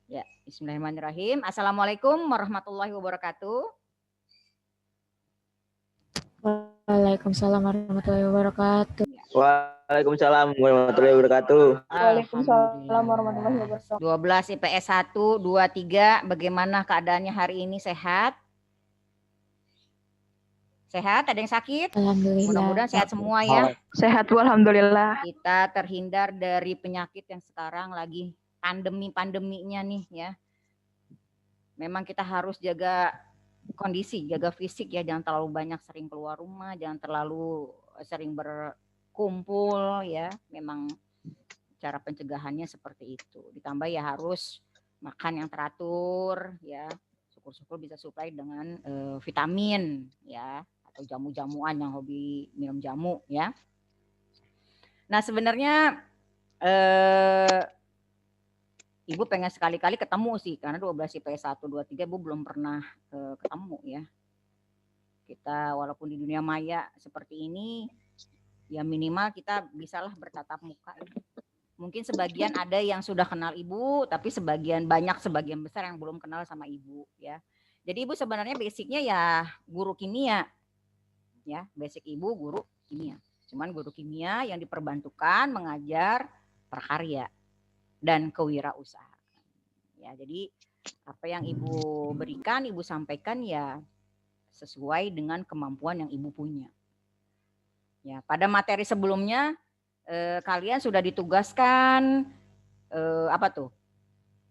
Ya, bismillahirrahmanirrahim. Assalamualaikum warahmatullahi wabarakatuh. Waalaikumsalam warahmatullahi wabarakatuh. Waalaikumsalam warahmatullahi wabarakatuh. Waalaikumsalam warahmatullahi wabarakatuh. 12 IPS 1, 2, 3. Bagaimana keadaannya hari ini? Sehat? Sehat? Ada yang sakit? Alhamdulillah. Mudah-mudahan sehat semua ya. Sehat Bu, alhamdulillah. Kita terhindar dari penyakit yang sekarang lagi pandemi-pandeminya nih ya. Memang kita harus jaga kondisi, jaga fisik ya, jangan terlalu banyak sering keluar rumah, jangan terlalu sering berkumpul ya. Memang cara pencegahannya seperti itu. Ditambah ya harus makan yang teratur ya. Syukur-syukur bisa supply dengan vitamin ya, atau jamu-jamuan yang hobi minum jamu ya. Nah, sebenarnya Ibu pengen sekali-kali ketemu sih, karena 12 IPS 1, 2, 3 Ibu belum pernah ketemu ya. Kita walaupun di dunia maya seperti ini, ya minimal kita bisalah bertatap muka. Mungkin sebagian ada yang sudah kenal Ibu, tapi sebagian besar yang belum kenal sama Ibu ya. Jadi Ibu sebenarnya basicnya ya guru kimia. Ya, basic Ibu guru kimia. Cuman guru kimia yang diperbantukan mengajar prakarya dan kewirausahaan. Ya, jadi apa yang Ibu berikan, Ibu sampaikan ya sesuai dengan kemampuan yang Ibu punya. Ya, pada materi sebelumnya kalian sudah ditugaskan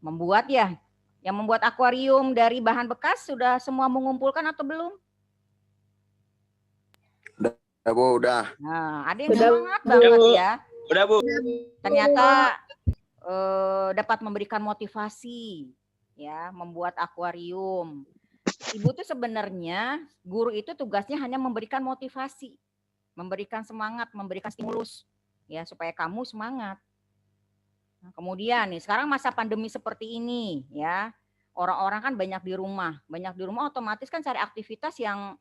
membuat ya, yang membuat akuarium dari bahan bekas sudah semua mengumpulkan atau belum? Udah Bu, udah. Nah, ada yang semangat banget ya. Udah Bu. Ternyata dapat memberikan motivasi ya, membuat akuarium. Ibu tuh sebenarnya guru itu tugasnya hanya memberikan motivasi, memberikan semangat, memberikan stimulus ya supaya kamu semangat. Nah, kemudian nih sekarang masa pandemi seperti ini ya, orang-orang kan banyak di rumah otomatis kan cari aktivitas yang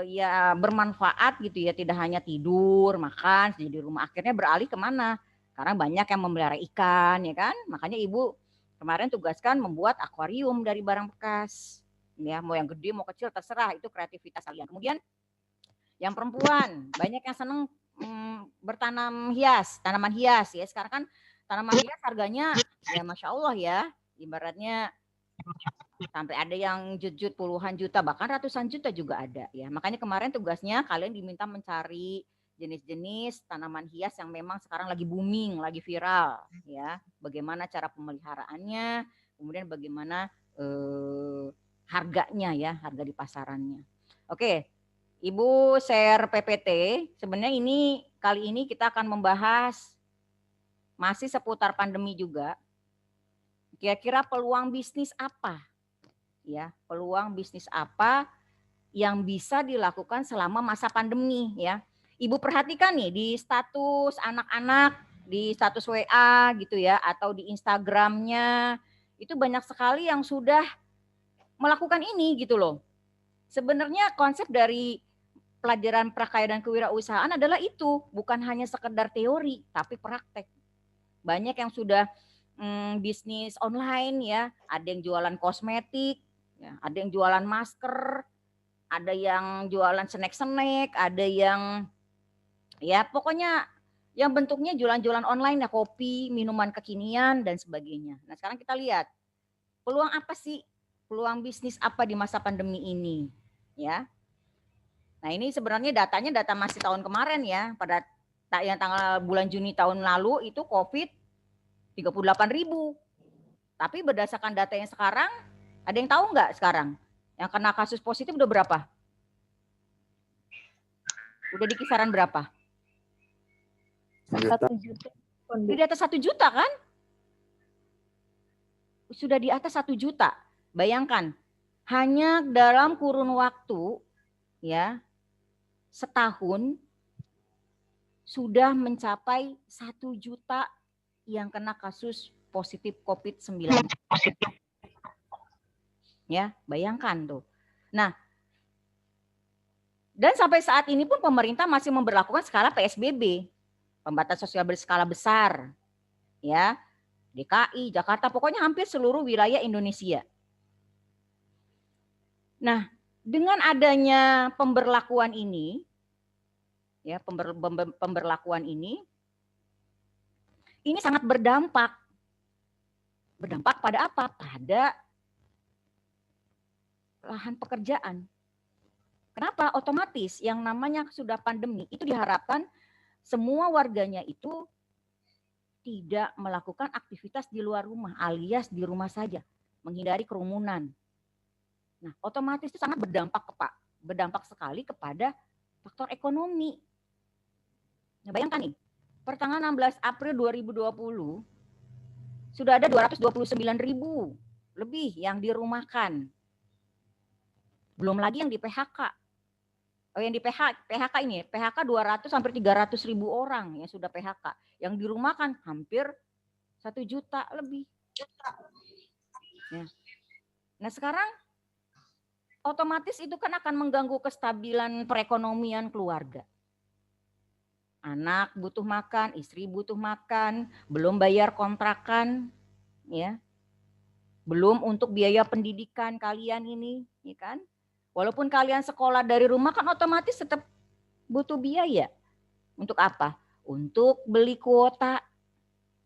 ya bermanfaat gitu ya, tidak hanya tidur, makan jadi di rumah, akhirnya beralih kemana? Karena banyak yang memelihara ikan ya kan, makanya Ibu kemarin tugaskan membuat akuarium dari barang bekas ya, mau yang gede mau kecil terserah, itu kreativitas kalian. Kemudian yang perempuan banyak yang seneng bertanam hias, tanaman hias ya. Sekarang kan tanaman hias harganya ya Masya Allah ya, ibaratnya sampai ada yang jut-jut puluhan juta, bahkan ratusan juta juga ada ya. Makanya kemarin tugasnya kalian diminta mencari jenis-jenis tanaman hias yang memang sekarang lagi booming, lagi viral ya. Bagaimana cara pemeliharaannya, kemudian bagaimana harganya ya, harga di pasarannya. Oke, Ibu share PPT. Sebenarnya kali ini kita akan membahas masih seputar pandemi juga. Kira-kira peluang bisnis apa? Ya, peluang bisnis apa yang bisa dilakukan selama masa pandemi ya. Ibu perhatikan nih di status anak-anak, di status WA gitu ya, atau di Instagramnya, itu banyak sekali yang sudah melakukan ini gitu loh. Sebenarnya konsep dari pelajaran prakarya dan kewirausahaan adalah itu, bukan hanya sekedar teori, tapi praktek. Banyak yang sudah bisnis online ya, ada yang jualan kosmetik, ya, ada yang jualan masker, ada yang jualan snack-snack, ada yang ya pokoknya yang bentuknya jualan-jualan online ya, kopi, minuman kekinian dan sebagainya. Nah, sekarang kita lihat peluang apa sih? Peluang bisnis apa di masa pandemi ini? Ya. Nah, ini sebenarnya datanya data masih tahun kemarin ya, pada yang tanggal bulan Juni tahun lalu itu Covid 38.000. Tapi berdasarkan data yang sekarang, ada yang tahu nggak sekarang? Yang kena kasus positif udah berapa? Udah di kisaran berapa? 1 juta. Di atas 1 juta kan? Sudah di atas 1 juta. Bayangkan, hanya dalam kurun waktu ya setahun sudah mencapai 1 juta yang kena kasus positif COVID-19. Ya, bayangkan tuh. Nah, dan sampai saat ini pun pemerintah masih memberlakukan skala PSBB, pembatasan sosial berskala besar. Ya. DKI, Jakarta, pokoknya hampir seluruh wilayah Indonesia. Nah, dengan adanya pemberlakuan ini, ya pemberlakuan ini sangat berdampak. Berdampak pada apa? Pada lahan pekerjaan. Kenapa? Otomatis yang namanya sudah pandemi itu diharapkan semua warganya itu tidak melakukan aktivitas di luar rumah alias di rumah saja, menghindari kerumunan. Nah, otomatis itu sangat berdampak sekali kepada faktor ekonomi. Nah, bayangkan nih, pertengahan 16 April 2020 sudah ada 229.000 lebih yang dirumahkan. Belum lagi yang di PHK. Oh, yang di PHK ini, PHK 200 sampai 300.000 orang yang sudah PHK. Yang dirumahkan hampir 1 juta lebih. Ya. Nah, sekarang otomatis itu kan akan mengganggu kestabilan perekonomian keluarga. Anak butuh makan, istri butuh makan, belum bayar kontrakan, ya. Belum untuk biaya pendidikan kalian ini, ya kan? Walaupun kalian sekolah dari rumah kan otomatis tetap butuh biaya. Untuk apa? Untuk beli kuota.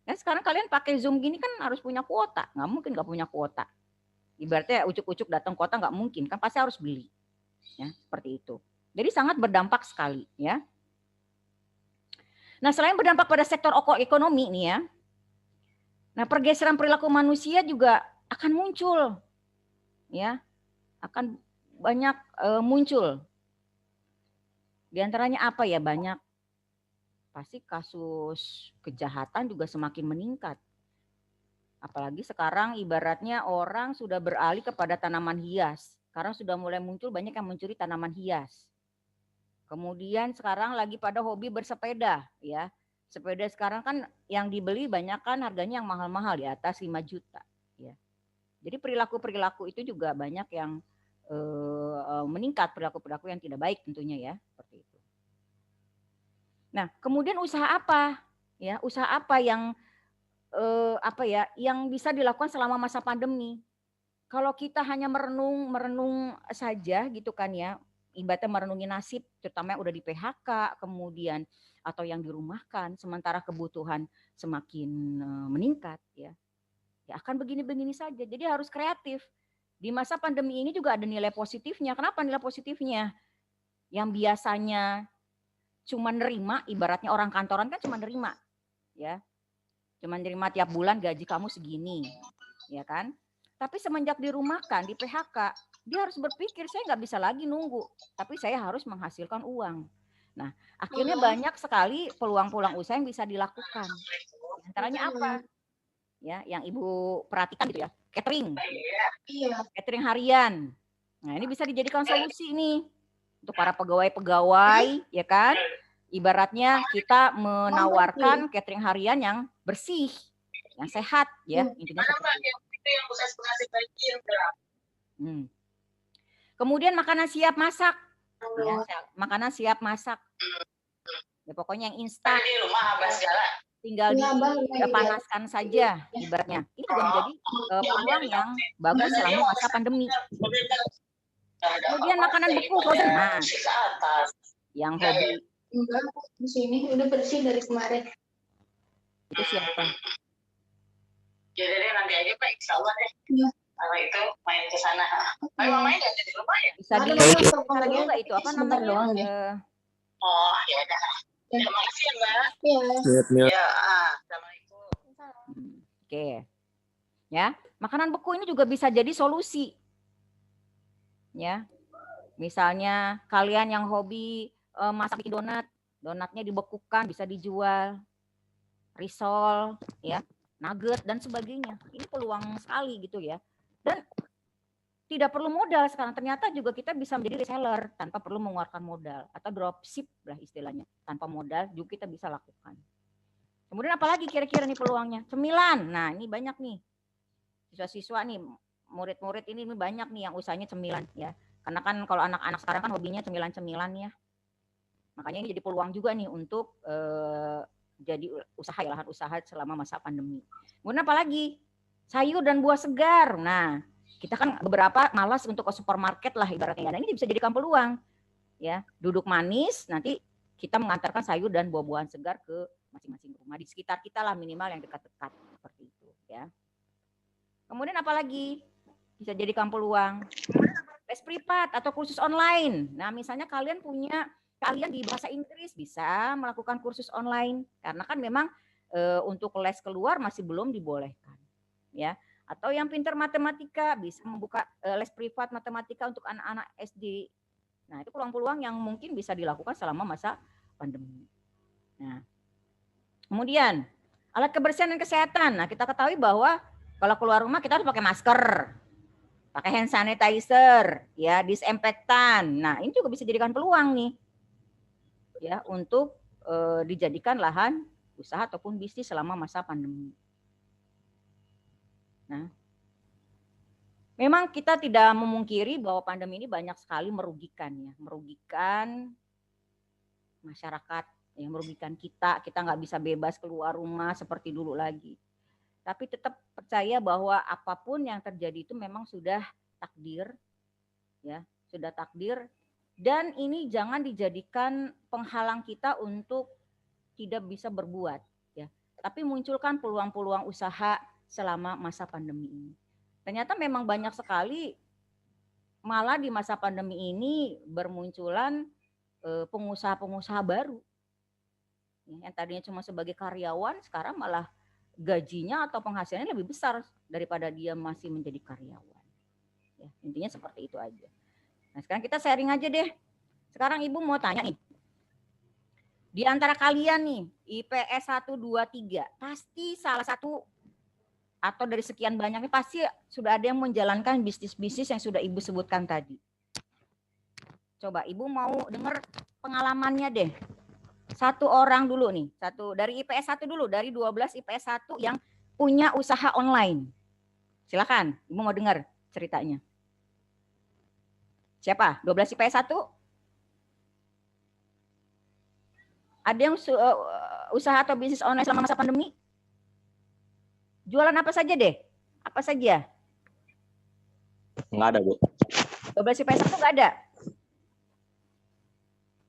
Kan sekarang kalian pakai Zoom gini kan harus punya kuota. Nggak mungkin nggak punya kuota. Ibaratnya ucuk-ucuk datang kota nggak mungkin. Kan pasti harus beli. Ya, seperti itu. Jadi sangat berdampak sekali. Ya. Nah, selain berdampak pada sektor ekonomi nih ya. Nah, pergeseran perilaku manusia juga akan muncul. Ya. Akan banyak muncul. Di antaranya apa ya? Banyak. Pasti kasus kejahatan juga semakin meningkat. Apalagi sekarang ibaratnya orang sudah beralih kepada tanaman hias. Sekarang sudah mulai muncul banyak yang mencuri tanaman hias. Kemudian sekarang lagi pada hobi bersepeda ya. Sepeda sekarang kan yang dibeli banyak kan harganya yang mahal-mahal di atas 5 juta ya. Jadi perilaku-perilaku itu juga banyak yang meningkat, perilaku-perilaku yang tidak baik tentunya ya, seperti itu. Nah, kemudian usaha apa? Ya, usaha apa yang yang bisa dilakukan selama masa pandemi? Kalau kita hanya merenung saja gitu kan ya, ibaratnya merenungi nasib, terutama yang udah di PHK, kemudian atau yang dirumahkan, sementara kebutuhan semakin meningkat ya, ya akan begini-begini saja. Jadi harus kreatif. Di masa pandemi ini juga ada nilai positifnya. Kenapa nilai positifnya? Yang biasanya cuma nerima, ibaratnya orang kantoran kan cuma nerima, ya, cuma nerima tiap bulan gaji kamu segini, ya kan? Tapi semenjak dirumahkan, di PHK, dia harus berpikir saya nggak bisa lagi nunggu, tapi saya harus menghasilkan uang. Nah, akhirnya banyak sekali peluang-peluang usaha yang bisa dilakukan. Antaranya apa? Ya, yang Ibu perhatikan gitu ya, catering, catering harian. Nah, ini bisa dijadikan solusi nih untuk para pegawai-pegawai, ya kan? Ibaratnya kita menawarkan catering harian yang bersih, yang sehat, ya intinya seperti itu. Kemudian makanan siap masak, ya, makanan siap masak. Ya pokoknya yang instan, tinggal dipanaskan saja, ibaratnya. Ini juga menjadi peluang yang bagus selama masa pandemi. Kemudian makanan beku, nah, yang hobi. Enggak, di sini udah bersih dari kemarin. Itu siapa? Jadi deh nanti aja Pak, insya Allah deh. Iya. Kalau itu main ke sana. Tapi mamanya nggak jadi rumah ya? Bisa dulu nggak itu apa namanya? Doang deh. Oh ya udah. Terima kasih ya Mbak. Iya. Ya, assalamualaikum. Oke, ya makanan beku ini juga bisa jadi solusi. Ya, misalnya kalian yang hobi masak donat, donatnya dibekukan bisa dijual, risol, ya, nugget dan sebagainya. Ini peluang sekali gitu ya. Dan tidak perlu modal sekarang. Ternyata juga kita bisa menjadi reseller tanpa perlu mengeluarkan modal atau dropship lah istilahnya. Tanpa modal juga kita bisa lakukan. Kemudian apalagi kira-kira nih peluangnya? Cemilan. Nah, ini banyak nih. Siswa-siswa nih, murid-murid ini banyak nih yang usahanya cemilan ya. Karena kan kalau anak-anak sekarang kan hobinya cemilan-cemilan ya. Makanya ini jadi peluang juga nih untuk jadi usaha ya, lahan usaha selama masa pandemi. Kemudian apa lagi? Sayur dan buah segar. Nah, kita kan beberapa malas untuk ke supermarket lah ibaratnya. Nah, ini bisa jadikan peluang. Ya, duduk manis, nanti kita mengantarkan sayur dan buah-buahan segar ke masing-masing rumah di sekitar kita lah, minimal yang dekat-dekat seperti itu ya. Kemudian apa lagi bisa jadikan peluang? Les privat atau kursus online. Nah, misalnya kalian punya keahlian di bahasa Inggris, bisa melakukan kursus online karena kan memang untuk les keluar masih belum dibolehkan ya. Atau yang pintar matematika bisa membuka les privat matematika untuk anak-anak SD. Nah, itu peluang-peluang yang mungkin bisa dilakukan selama masa pandemi. Nah, kemudian alat kebersihan dan kesehatan. Nah, kita ketahui bahwa kalau keluar rumah kita harus pakai masker, pakai hand sanitizer, ya, disinfektan. Nah, ini juga bisa dijadikan peluang nih, ya, untuk dijadikan lahan usaha ataupun bisnis selama masa pandemi. Nah, memang kita tidak memungkiri bahwa pandemi ini banyak sekali merugikan ya, merugikan masyarakat, ya, merugikan kita nggak bisa bebas keluar rumah seperti dulu lagi. Tapi tetap percaya bahwa apapun yang terjadi itu memang sudah takdir, ya, sudah takdir. Dan ini jangan dijadikan penghalang kita untuk tidak bisa berbuat, ya. Tapi munculkan peluang-peluang usaha selama masa pandemi ini. Ternyata memang banyak sekali malah di masa pandemi ini bermunculan pengusaha-pengusaha baru. Yang tadinya cuma sebagai karyawan, sekarang malah gajinya atau penghasilannya lebih besar daripada dia masih menjadi karyawan. Ya, intinya seperti itu aja. Nah, sekarang kita sharing aja deh. Sekarang Ibu mau tanya nih. Di antara kalian nih, IPS 1, 2, 3, pasti salah satu atau dari sekian banyak ini pasti sudah ada yang menjalankan bisnis-bisnis yang sudah Ibu sebutkan tadi. Coba Ibu mau dengar pengalamannya deh. Satu orang dulu nih, satu dari IPS 1 dulu, dari 12 IPS 1 yang punya usaha online. Silakan, Ibu mau dengar ceritanya. Siapa? 12 IPS 1? Ada yang usaha atau bisnis online selama masa pandemi? Jualan apa saja deh? Apa saja? Nggak ada, Bu. 12 IPS 1 nggak ada?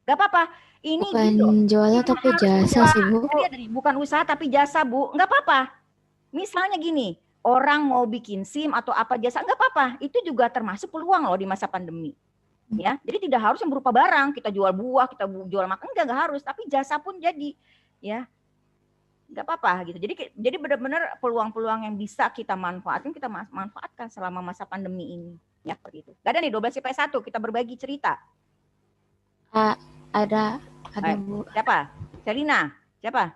Gak apa-apa. Ini Bukan gitu. jualan tapi jasa sih, Bu. Bukan usaha tapi jasa, Bu. Nggak apa-apa. Misalnya gini, orang mau bikin SIM atau apa jasa, nggak apa-apa. Itu juga termasuk peluang loh di masa pandemi. Ya, jadi tidak harus yang berupa barang. Kita jual buah, kita jual makan, nggak harus. Tapi jasa pun jadi, ya, nggak apa-apa gitu. Jadi benar-benar peluang-peluang yang bisa kita manfaatkan selama masa pandemi ini. Ya, seperti itu. Gak ada nih 12 IPS 1, kita berbagi cerita. Ada Bu. Siapa? Selina. Siapa?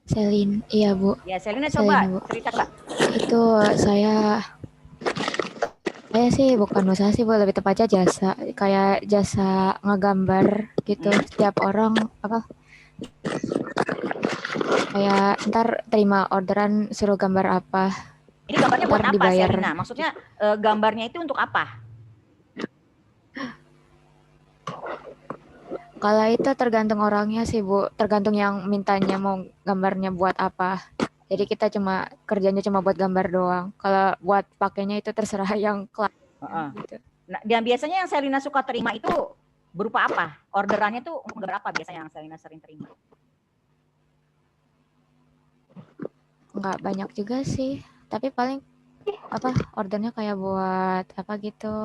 Selin, iya Bu. Ya, Selina coba Bu. cerita Kak. Itu saya sih bukan usaha sih Bu, lebih tepatnya jasa. Kayak jasa ngegambar gitu. Setiap orang kayak ntar terima orderan suruh gambar apa. Ini gambarnya buat apa, dibayar. Selina? Maksudnya gambarnya itu untuk apa? Kalau itu tergantung orangnya sih Bu, tergantung yang mintanya mau gambarnya buat apa. Jadi kita kerjanya cuma buat gambar doang. Kalau buat pakainya itu terserah yang klien. Gitu. Nah, dan biasanya yang Selina suka terima itu berupa apa? Orderannya tuh gambar apa biasanya yang Selina sering terima? Enggak banyak juga sih, tapi paling ordernya kayak buat apa gitu.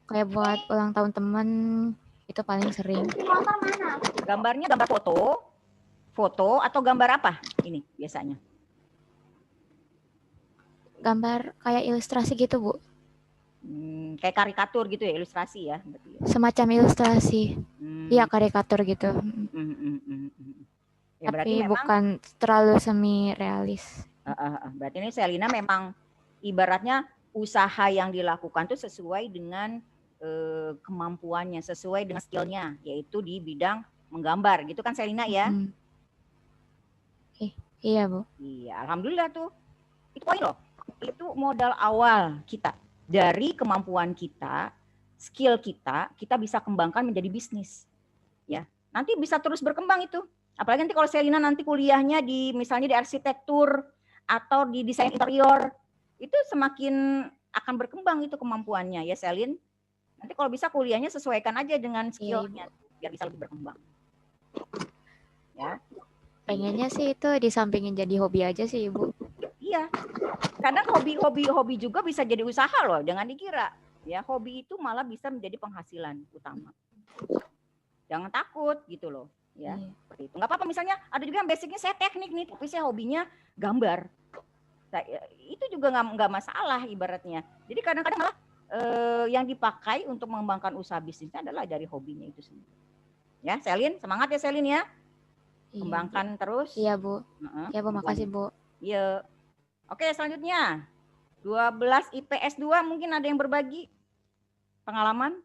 Kayak buat ulang tahun teman. Itu paling sering. Gambarnya gambar foto atau gambar apa ini biasanya? Gambar kayak ilustrasi gitu Bu. Kayak karikatur gitu ya, ilustrasi ya? Semacam ilustrasi. Iya, karikatur gitu. Ya, tapi bukan terlalu semi realis. Berarti ini Selina memang ibaratnya usaha yang dilakukan tuh sesuai dengan kemampuannya, sesuai dengan skillnya, yaitu di bidang menggambar, gitu kan Selina ya? Iya Bu. Iya, alhamdulillah tuh. Itu poin loh. Itu modal awal kita. Dari kemampuan kita, skill kita bisa kembangkan menjadi bisnis. Ya, nanti bisa terus berkembang itu. Apalagi nanti kalau Selina nanti kuliahnya di misalnya di arsitektur atau di desain interior, itu semakin akan berkembang itu kemampuannya ya Selin. Nanti kalau bisa kuliahnya sesuaikan aja dengan skillnya biar bisa lebih berkembang. Ya. Pengennya sih itu disampingin jadi hobi aja sih Ibu. Iya. Kadang hobi juga bisa jadi usaha loh, jangan dikira. Ya, hobi itu malah bisa menjadi penghasilan utama. Jangan takut gitu loh. Ya, seperti itu. Nggak apa-apa misalnya ada juga yang basicnya saya teknik nih, tapi saya hobinya gambar. Nah, itu juga nggak masalah ibaratnya. Jadi kadang-kadang malah yang dipakai untuk mengembangkan usaha bisnisnya adalah dari hobinya itu sendiri. Ya, Selin, semangat ya Selin ya. Kembangkan terus. Iya Bu. Ya Bu, makasih Bu. Iya. Oke, selanjutnya 12 IPS 2 mungkin ada yang berbagi pengalaman.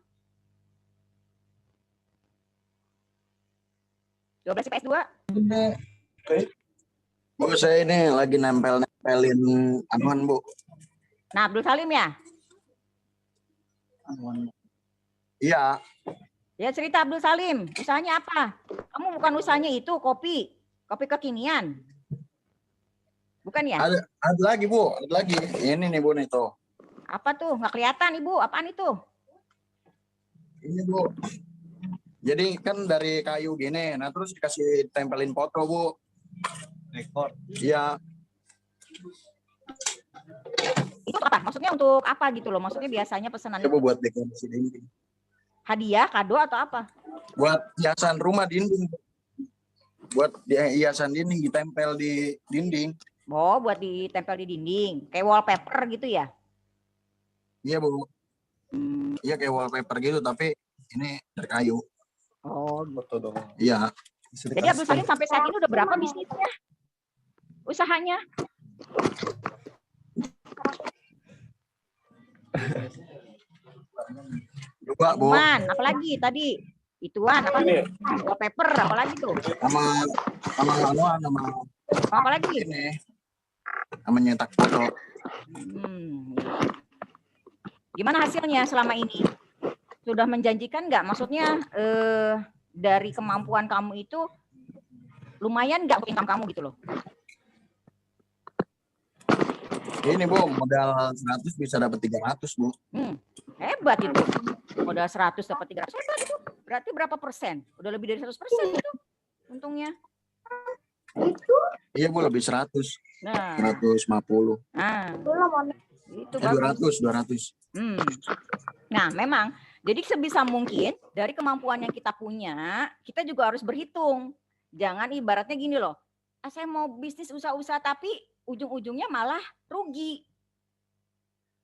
12 IPS 2. Bu, saya ini lagi nempelin anuan, Bu. Nah, Abdul Salim ya? Iya. Ya, cerita Abdul Salim. Usahanya apa? Kamu bukan usahanya itu, kopi kekinian. Bukan ya? Ada lagi, Bu. Ada lagi. Ini nih, Bu, nih tuh. Apa tuh? Nggak kelihatan, Ibu. Apaan itu? Ini, Bu. Jadi kan dari kayu gini, nah terus dikasih tempelin foto, Bu. Record. Iya. Itu apa? Maksudnya untuk apa gitu loh? Maksudnya biasanya pesanan Bu, buat dekorasi dinding. Hadiah, kado atau apa? Buat hiasan rumah dinding. Buat hiasan dinding ditempel di dinding. Oh, buat ditempel di dinding. Kayak wallpaper gitu ya? Iya, Bu. Iya kayak wallpaper gitu, tapi ini dari kayu. Oh, gitu dong. Iya. Jadi Abdul Salim sampai saat ini udah berapa bisnisnya? Usahanya? Dua, Bu. Apalagi tadi? Ituan, apa wallpaper, apalagi tuh? Sama Apa lagi? Ini. Sama nyetak foto. Gimana hasilnya selama ini? Sudah menjanjikan nggak? Maksudnya dari kemampuan kamu itu lumayan nggak untuk income kamu gitu loh? Ini, Bu, modal 100 bisa dapat 300, Bu. Hebat itu. Modal 100 dapat 300. Hebat itu. Berarti berapa persen? Udah lebih dari 100% itu untungnya. Iya, Bu, lebih 100. Nah. 150. Nah. Itu 200. Nah, memang jadi sebisa mungkin dari kemampuan yang kita punya, kita juga harus berhitung. Jangan ibaratnya gini loh. Saya mau bisnis usaha-usaha tapi ujung-ujungnya malah rugi.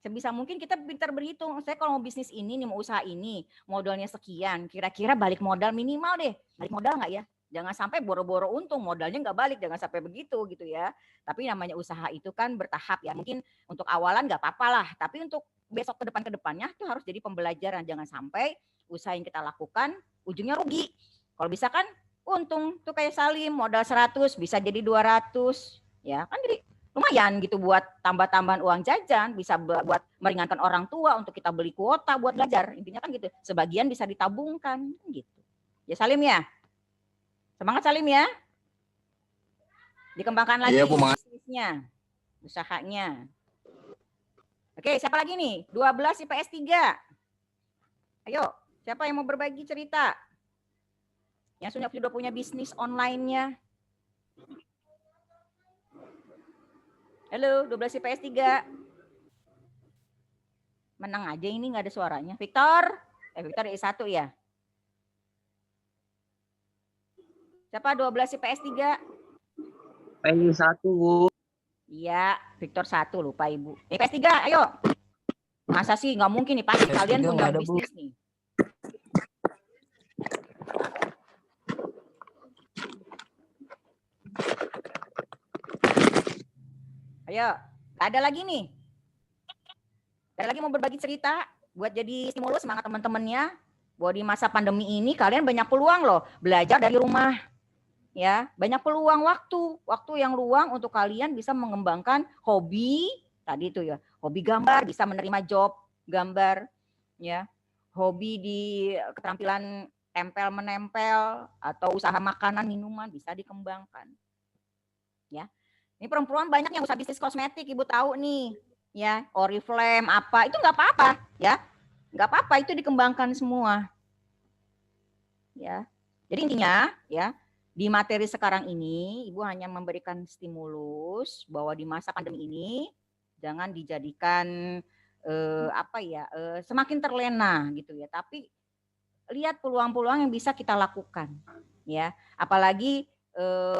Sebisa mungkin kita pintar berhitung. Saya kalau mau bisnis ini nih, mau usaha ini, modalnya sekian. Kira-kira balik modal minimal deh. Balik modal nggak ya? Jangan sampai boro-boro untung, modalnya nggak balik. Jangan sampai begitu gitu ya. Tapi namanya usaha itu kan bertahap ya. Mungkin untuk awalan nggak apa-apa lah. Tapi untuk besok ke depannya itu harus jadi pembelajaran. Jangan sampai usaha yang kita lakukan ujungnya rugi. Kalau bisa kan untung. Tuh kayak Salim, modal 100 bisa jadi 200. Ya kan jadi lumayan gitu buat tambah-tambahan uang jajan, bisa buat meringankan orang tua untuk kita beli kuota buat belajar. Intinya kan gitu. Sebagian bisa ditabungkan gitu. Ya Salim ya. Semangat Salim ya. Dikembangkan lagi bisnisnya, usahanya. Oke, siapa lagi nih? 12 IPS 3. Ayo, siapa yang mau berbagi cerita? Yang sudah punya bisnis online-nya. Halo, 12 IPS 3. Menang aja ini nggak ada suaranya. Victor? Victor I1 ya? Siapa 12 IPS 3? Pengen 1, Bu. Iya, Victor 1, lupa Ibu. IPS 3, ayo. Masa sih nggak mungkin nih, pasti kalian punya bisnis nih. Ayo, ada lagi nih. Ada lagi mau berbagi cerita buat jadi stimulus semangat teman-temannya. Bahwa di masa pandemi ini kalian banyak peluang loh belajar dari rumah. Ya, banyak peluang waktu yang luang untuk kalian bisa mengembangkan hobi tadi itu ya. Hobi gambar, bisa menerima job gambar ya. Hobi di keterampilan tempel menempel atau usaha makanan minuman bisa dikembangkan. Ya. Ini perempuan banyak yang usaha bisnis kosmetik, Ibu tahu nih, ya, Oriflame apa, itu nggak apa-apa, ya. Nggak apa-apa, itu dikembangkan semua. Ya. Jadi intinya, ya, di materi sekarang ini Ibu hanya memberikan stimulus bahwa di masa pandemi ini jangan dijadikan semakin terlena gitu ya, tapi lihat peluang-peluang yang bisa kita lakukan, ya. Apalagi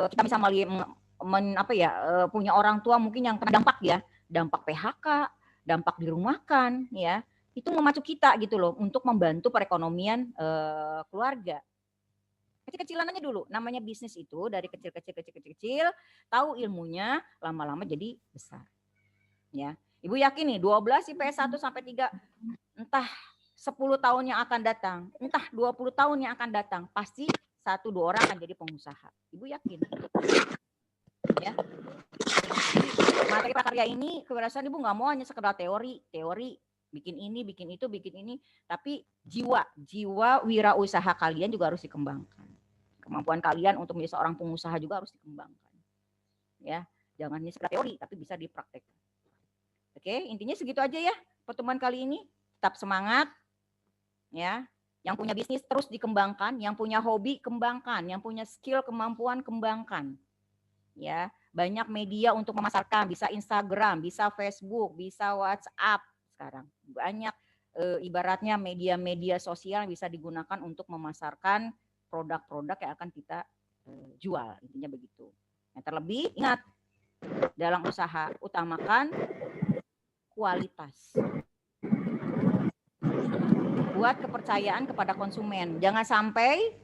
kita bisa punya orang tua mungkin yang kena dampak ya, dampak PHK, dampak dirumahkan, ya. Itu memacu kita gitu loh untuk membantu perekonomian keluarga. Kecil-kecilan aja dulu, namanya bisnis itu dari kecil, tahu ilmunya, lama-lama jadi besar. Ya. Ibu yakin nih 12 IPS 1 sampai 3 entah 10 tahun yang akan datang, entah 20 tahun yang akan datang, pasti 1-2 orang akan jadi pengusaha. Ibu yakin. Ya. Materi prakarya ini keberhasilan Ibu nggak mau hanya sekedar teori, bikin ini, tapi jiwa wirausaha kalian juga harus dikembangkan. Kemampuan kalian untuk menjadi seorang pengusaha juga harus dikembangkan. Ya, jangan hanya sekedar teori, tapi bisa dipraktekkan. Oke, intinya segitu aja ya pertemuan kali ini. Tetap semangat, ya. Yang punya bisnis terus dikembangkan, yang punya hobi kembangkan, yang punya skill kemampuan kembangkan. Ya, banyak media untuk memasarkan, bisa Instagram, bisa Facebook, bisa WhatsApp sekarang. Banyak ibaratnya media-media sosial yang bisa digunakan untuk memasarkan produk-produk yang akan kita jual, intinya begitu. Yang terlebih ingat dalam usaha utamakan kualitas. Buat kepercayaan kepada konsumen. Jangan sampai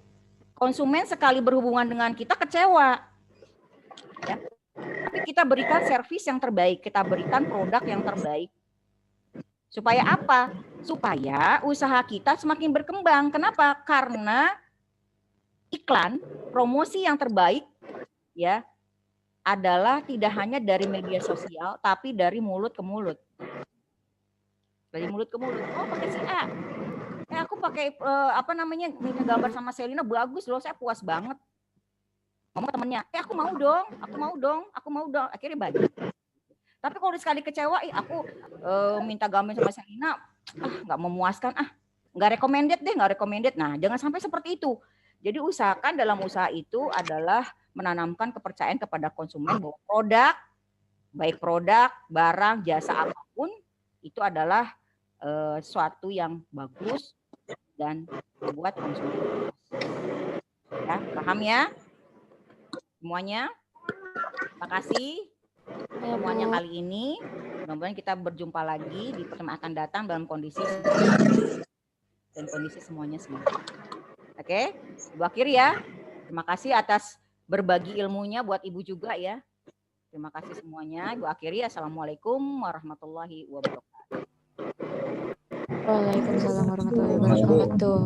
konsumen sekali berhubungan dengan kita kecewa. Ya. Tapi kita berikan servis yang terbaik, kita berikan produk yang terbaik. Supaya apa? Supaya usaha kita semakin berkembang. Kenapa? Karena iklan, promosi yang terbaik ya adalah tidak hanya dari media sosial, tapi dari mulut ke mulut. Dari mulut ke mulut. Oh, pakai si A. Aku pakai gambar sama Selina bagus loh, saya puas banget. Ngomong temennya, aku mau dong. Akhirnya banyak. Tapi kalau sekali kecewa, aku minta gambar sama Selina, nggak memuaskan, nggak recommended. Nah, jangan sampai seperti itu. Jadi usahakan dalam usaha itu adalah menanamkan kepercayaan kepada konsumen bahwa produk, baik produk, barang, jasa apapun, itu adalah suatu yang bagus dan membuat konsumen. Ya, paham ya? Semuanya. Terima kasih semuanya kali ini. Mudah-mudahan kita berjumpa lagi di pertemuan akan datang dalam kondisi semuanya semangat. Oke, Ibu akhiri ya. Terima kasih atas berbagi ilmunya buat Ibu juga ya. Terima kasih semuanya. Ibu akhiri. Assalamualaikum warahmatullahi wabarakatuh. Waalaikumsalam warahmatullahi wabarakatuh.